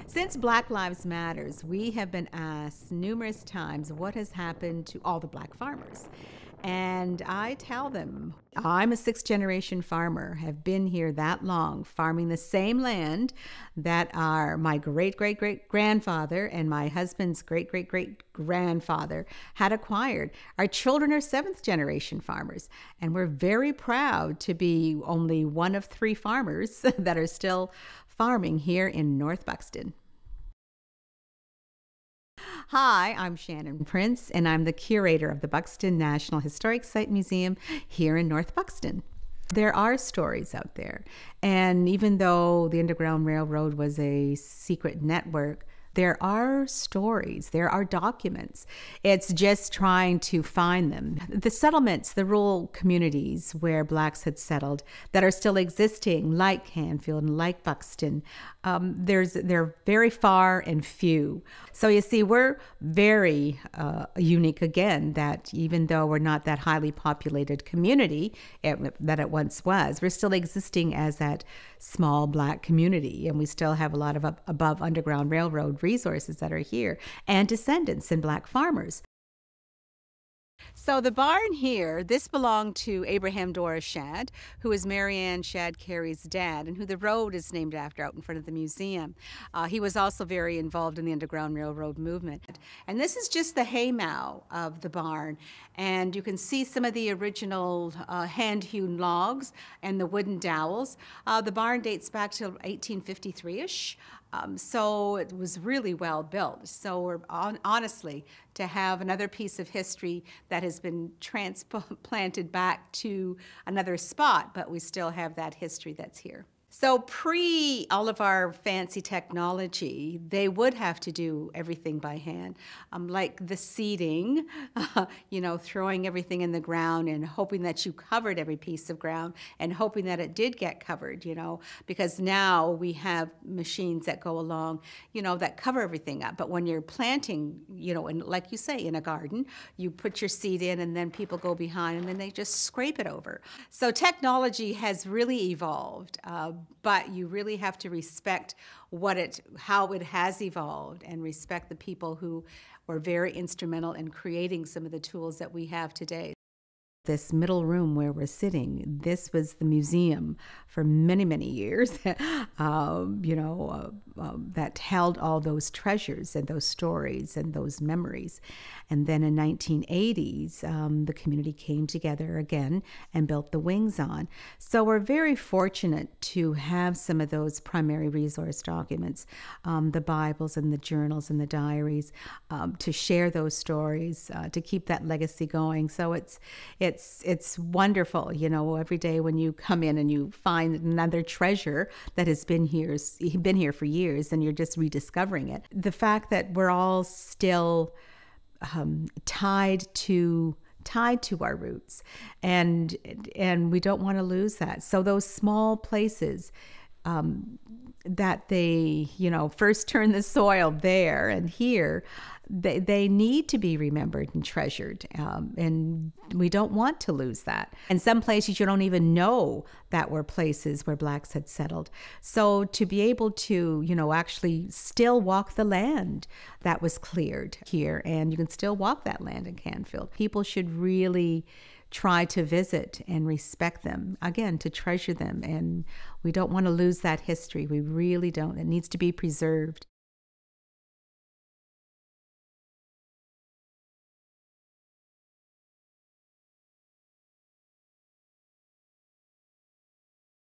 Since Black Lives Matters, we have been asked numerous times what has happened to all the black farmers. And I tell them, I'm a sixth generation farmer, have been here that long, farming the same land that my great great great grandfather and my husband's great great great grandfather had acquired. Our children are seventh generation farmers, and we're very proud to be only one of three farmers that are still farming here in North Buxton. Hi, I'm Shannon Prince, and I'm the curator of the Buxton National Historic Site Museum here in North Buxton. There are stories out there, and even though the Underground Railroad was a secret network, there are stories, there are documents. It's just trying to find them. The settlements, the rural communities where blacks had settled that are still existing, like Canfield and like Buxton, they're very far and few. So you see, we're very unique again, that even though we're not that highly populated community that it once was, we're still existing as that small black community, and we still have a lot of above Underground Railroad resources that are here, and descendants and black farmers. So the barn here, this belonged to Abraham Doris Shadd, who is Marianne Shadd Carey's dad, and who the road is named after out in front of the museum. He was also very involved in the Underground Railroad movement. And this is just the haymow of the barn. And you can see some of the original hand-hewn logs and the wooden dowels. The barn dates back to 1853-ish. So it was really well built. So we're honestly, to have another piece of history that has been transplanted back to another spot, but we still have that history that's here. So pre all of our fancy technology, they would have to do everything by hand, like the seeding, throwing everything in the ground and hoping that you covered every piece of ground and hoping that it did get covered, because now we have machines that go along, that cover everything up. But when you're planting, and like you say, in a garden, you put your seed in and then people go behind and then they just scrape it over. So technology has really evolved. But you really have to respect how it has evolved, and respect the people who were very instrumental in creating some of the tools that we have today. This middle room where we're sitting, this was the museum for many, many years, that held all those treasures and those stories and those memories. And then in 1980s, the community came together again and built the wings on. So we're very fortunate to have some of those primary resource documents, the Bibles and the journals and the diaries, to share those stories, to keep that legacy going. So it's wonderful, every day when you come in and you find another treasure that has been here for years, and you're just rediscovering it. The fact that we're all still tied to our roots, and we don't want to lose that. So those small places that they, first turn the soil there and here, they need to be remembered and treasured, and we don't want to lose that. And some places you don't even know that were places where blacks had settled. So to be able to, actually still walk the land that was cleared here, and you can still walk that land in Canfield. People should really try to visit and respect them, again, to treasure them. And we don't want to lose that history. We really don't. It needs to be preserved.